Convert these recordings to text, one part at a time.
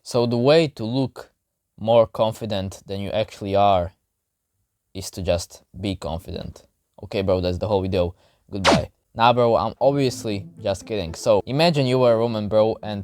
So the way to look more confident than you actually are is to just be confident. Okay, bro, that's the whole video. Goodbye. Nah, bro, I'm obviously just kidding. So imagine you were a woman, bro, and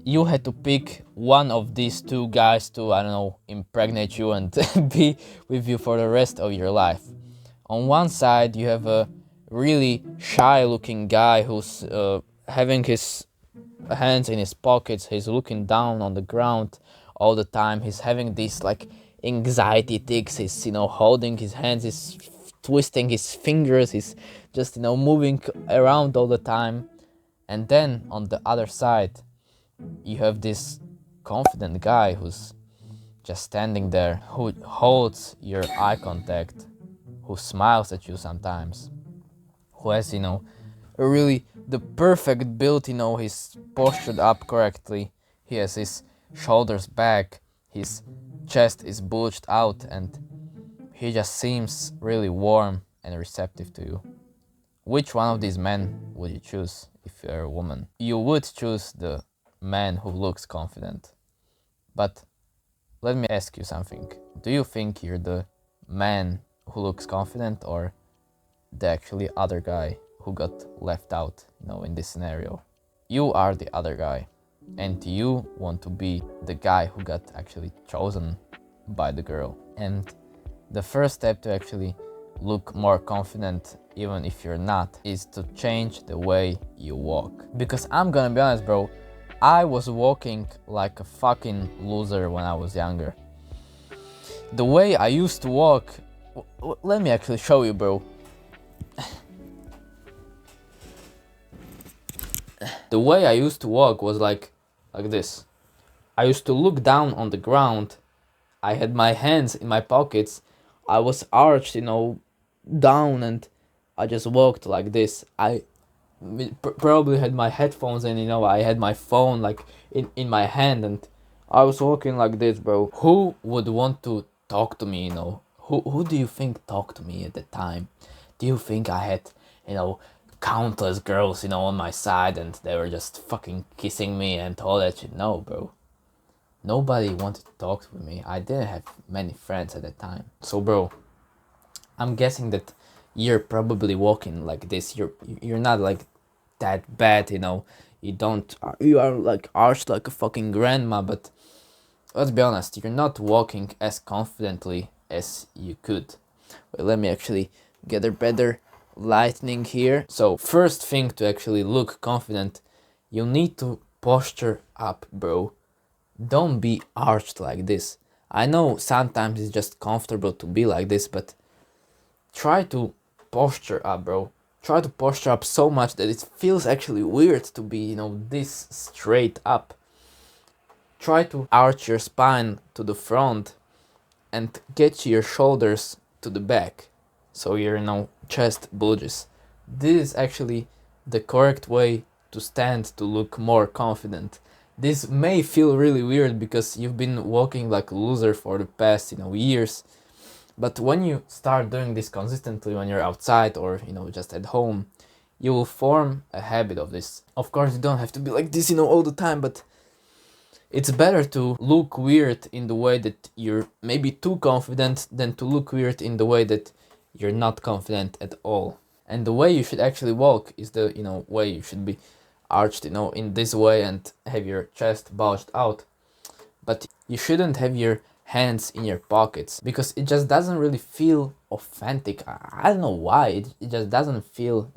you had to pick one of these two guys to, I don't know, impregnate you and be with you for the rest of your life. On one side, you have a really shy looking guy who's having his hands in his pockets. He's looking down on the ground all the time. He's having these like anxiety tics. He's, holding his hands, he's twisting his fingers, he's just, moving around all the time. And then on the other side, you have this confident guy who's just standing there, who holds your eye contact, who smiles at you sometimes, who has, really the perfect build, he's postured up correctly, he has his shoulders back, his chest is bulged out, and he just seems really warm and receptive to you. Which one of these men would you choose if you're a woman? You would choose the man who looks confident. But let me ask you something. Do you think you're the man who looks confident or the actually other guy who got left out, in this scenario? You are the other guy, and you want to be the guy who got actually chosen by the girl. And the first step to actually look more confident, even if you're not, is to change the way you walk. Because I'm gonna be honest, bro, I was walking like a fucking loser when I was younger. The way I used to walk, let me actually show you, bro. The way I used to walk was like this. I used to look down on the ground. I had my hands in my pockets. I was arched, down, and I just walked like this. I probably had my headphones and, I had my phone like in my hand, and I was walking like this, bro. Who would want to talk to me, Who do you think talked to me at the time? Do you think I had, countless girls, on my side and they were just fucking kissing me and all that shit? No, bro. Nobody wanted to talk with me. I didn't have many friends at the time. So, bro, I'm guessing that you're probably walking like this. You're not like that bad, you are like arched like a fucking grandma, but let's be honest, you're not walking as confidently as you could. Wait, let me actually get a better lighting here. So first thing to actually look confident, you need to posture up, bro. Don't be arched like this. I know sometimes it's just comfortable to be like this, but try to posture up, bro. Try to posture up so much that it feels actually weird to be, this straight up. Try to arch your spine to the front and get your shoulders to the back so your, chest bulges. This is actually the correct way to stand to look more confident. This may feel really weird because you've been walking like a loser for the past, years. But when you start doing this consistently when you're outside or, just at home, you will form a habit of this. Of course, you don't have to be like this, all the time, but it's better to look weird in the way that you're maybe too confident than to look weird in the way that you're not confident at all. And the way you should actually walk is the, way you should be arched, in this way and have your chest bulged out. But you shouldn't have your hands in your pockets because it just doesn't really feel authentic. I don't know why. It just doesn't feel,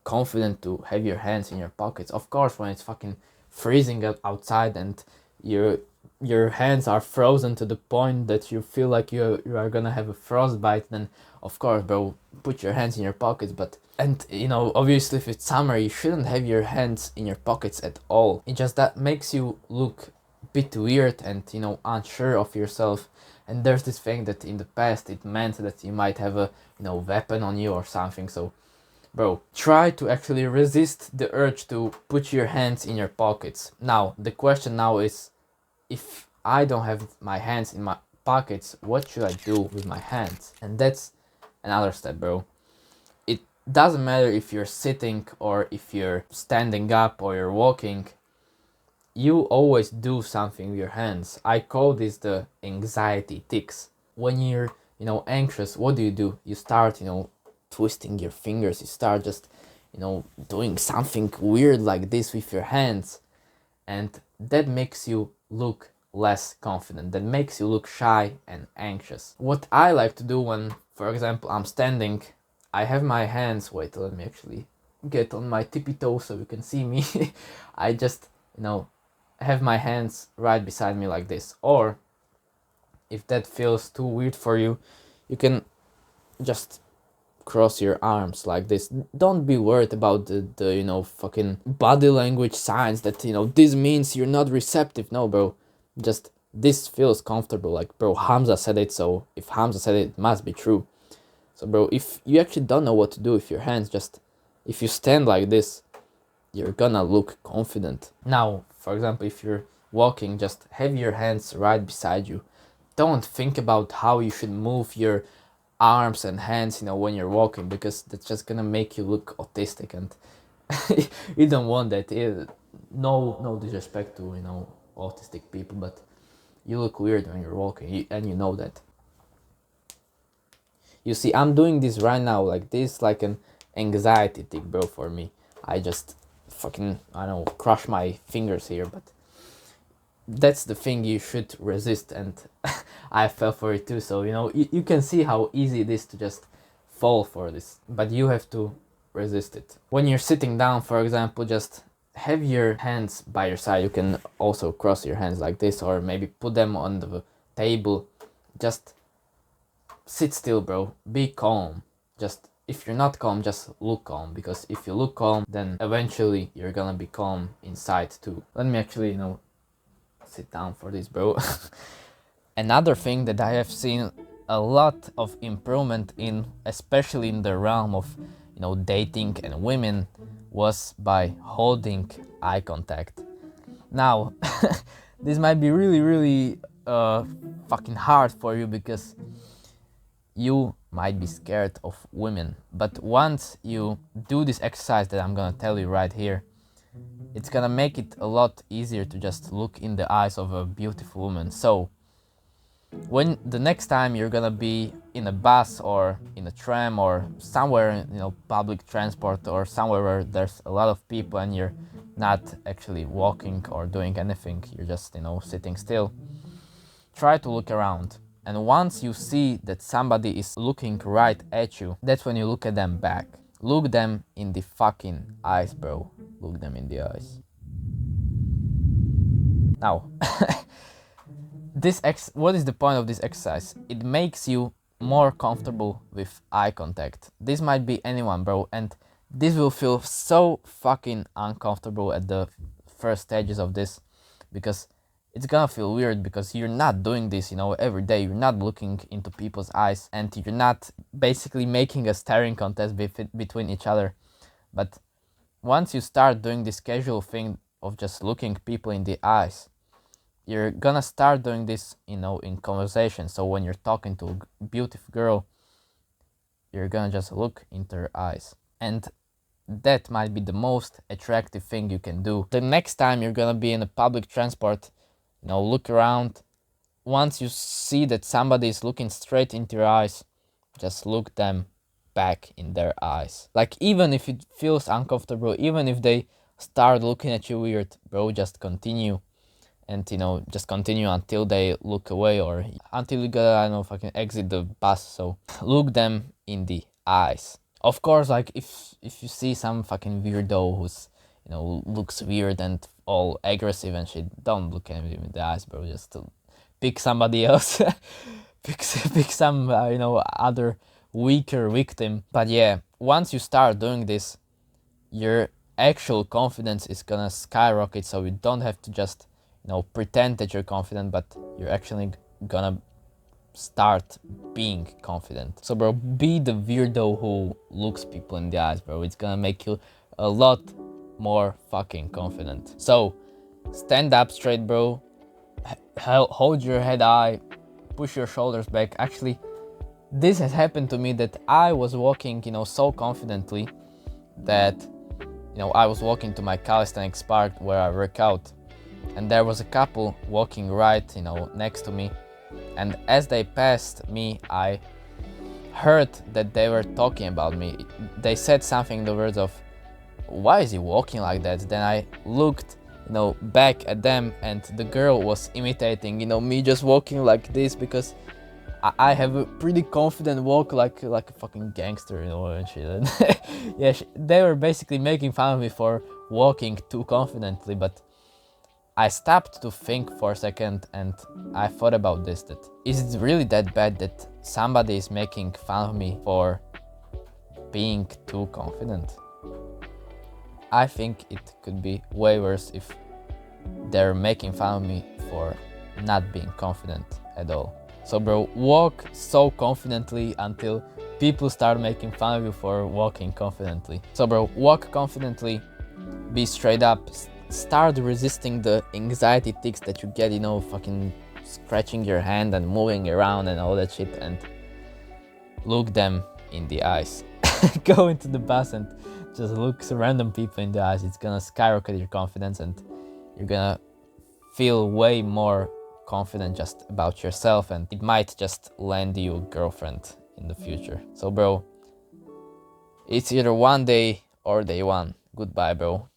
confident to have your hands in your pockets. Of course, when it's fucking freezing outside and your hands are frozen to the point that you feel like you are gonna have a frostbite, then of course, bro, put your hands in your pockets. But and obviously if it's summer, you shouldn't have your hands in your pockets at all. It just that makes you look a bit weird and unsure of yourself. And there's this thing that in the past it meant that you might have a weapon on you or something. So bro, try to actually resist the urge to put your hands in your pockets. Now, the question now is, if I don't have my hands in my pockets, what should I do with my hands? And that's another step, bro. It doesn't matter if you're sitting or if you're standing up or you're walking. you always do something with your hands. I call this the anxiety tics. When you're, anxious, what do? You start, twisting your fingers. You start just, doing something weird like this with your hands. And that makes you look less confident. That makes you look shy and anxious. What I like to do when, for example, I'm standing, I have my hands, wait, let me actually get on my tippy toes so you can see me. I just, have my hands right beside me like this. Or if that feels too weird for you, you can just cross your arms like this. Don't be worried about the fucking body language signs that this means you're not receptive. No, bro, just this feels comfortable. Like, bro, Hamza said it, so if Hamza said it, it must be true. So, bro, if you actually don't know what to do with your hands, just if you stand like this, you're gonna look confident. Now, for example, if you're walking, just have your hands right beside you. Don't think about how you should move your arms and hands, when you're walking, because that's just gonna make you look autistic, and you don't want that. No disrespect to autistic people, but you look weird when you're walking, and you know that. You see, I'm doing this right now like this, like an anxiety tic, bro. For me, I just fucking, I don't know, crush my fingers here, but that's the thing you should resist, and I fell for it too. So you can see how easy it is to just fall for this, but you have to resist it. When you're sitting down, for example, just have your hands by your side. You can also cross your hands like this, or maybe put them on the table. Just sit still, bro. Be calm. Just, if you're not calm, just look calm, because if you look calm, then eventually you're gonna be calm inside too. Let me actually, sit down for this, bro. Another thing that I have seen a lot of improvement in, especially in the realm of, dating and women, was by holding eye contact. Now, this might be really, really fucking hard for you, because you might be scared of women. But once you do this exercise that I'm gonna tell you right here, it's gonna make it a lot easier to just look in the eyes of a beautiful woman. So when the next time you're gonna be in a bus or in a tram or somewhere, public transport, or somewhere where there's a lot of people and you're not actually walking or doing anything, you're just, sitting still, try to look around. And once you see that somebody is looking right at you, that's when you look at them back. Look them in the fucking eyes, bro. Look them in the eyes. Now, what is the point of this exercise? It makes you more comfortable with eye contact. This might be anyone, bro, and this will feel so fucking uncomfortable at the first stages of this, because it's gonna feel weird, because you're not doing this, every day. You're not looking into people's eyes, and you're not basically making a staring contest between each other. But once you start doing this casual thing of just looking people in the eyes, you're gonna start doing this, in conversation. So when you're talking to a beautiful girl, you're gonna just look into her eyes, and that might be the most attractive thing you can do. The next time you're gonna be in a public transport, look around. Once you see that somebody is looking straight into your eyes, just look them back in their eyes. Like, even if it feels uncomfortable, even if they start looking at you weird, bro, just continue. And just continue until they look away, or until you gotta, fucking exit the bus. So look them in the eyes. Of course, like, if you see some fucking weirdo who's looks weird and all aggressive and shit, don't look at him in the eyes, bro. Just to pick somebody else. pick some other weaker victim. But yeah, once you start doing this, your actual confidence is gonna skyrocket. So you don't have to just pretend that you're confident, but you're actually gonna start being confident. So, bro, be the weirdo who looks people in the eyes, bro. It's gonna make you a lot more fucking confident. So stand up straight, bro. Hold your head high, push your shoulders back. Actually, this has happened to me, that I was walking so confidently that I was walking to my calisthenics park where I work out, and there was a couple walking right, next to me. And as they passed me, I heard that they were talking about me. They said something in the words of, "Why is he walking like that?" Then I looked, back at them, and the girl was imitating, me just walking like this, because I have a pretty confident walk, like a fucking gangster, and shit. Yeah, they were basically making fun of me for walking too confidently, but I stopped to think for a second, and I thought about this, that is it really that bad that somebody is making fun of me for being too confident? I think it could be way worse if they're making fun of me for not being confident at all. So bro, walk so confidently until people start making fun of you for walking confidently. So bro, walk confidently, be straight up, start resisting the anxiety tics that you get, fucking scratching your hand and moving around and all that shit, and look them in the eyes. Go into the bus and just look random people in the eyes. It's gonna skyrocket your confidence, and you're gonna feel way more confident just about yourself, and it might just land you a girlfriend in the future. So bro, it's either one day or day one. Goodbye bro.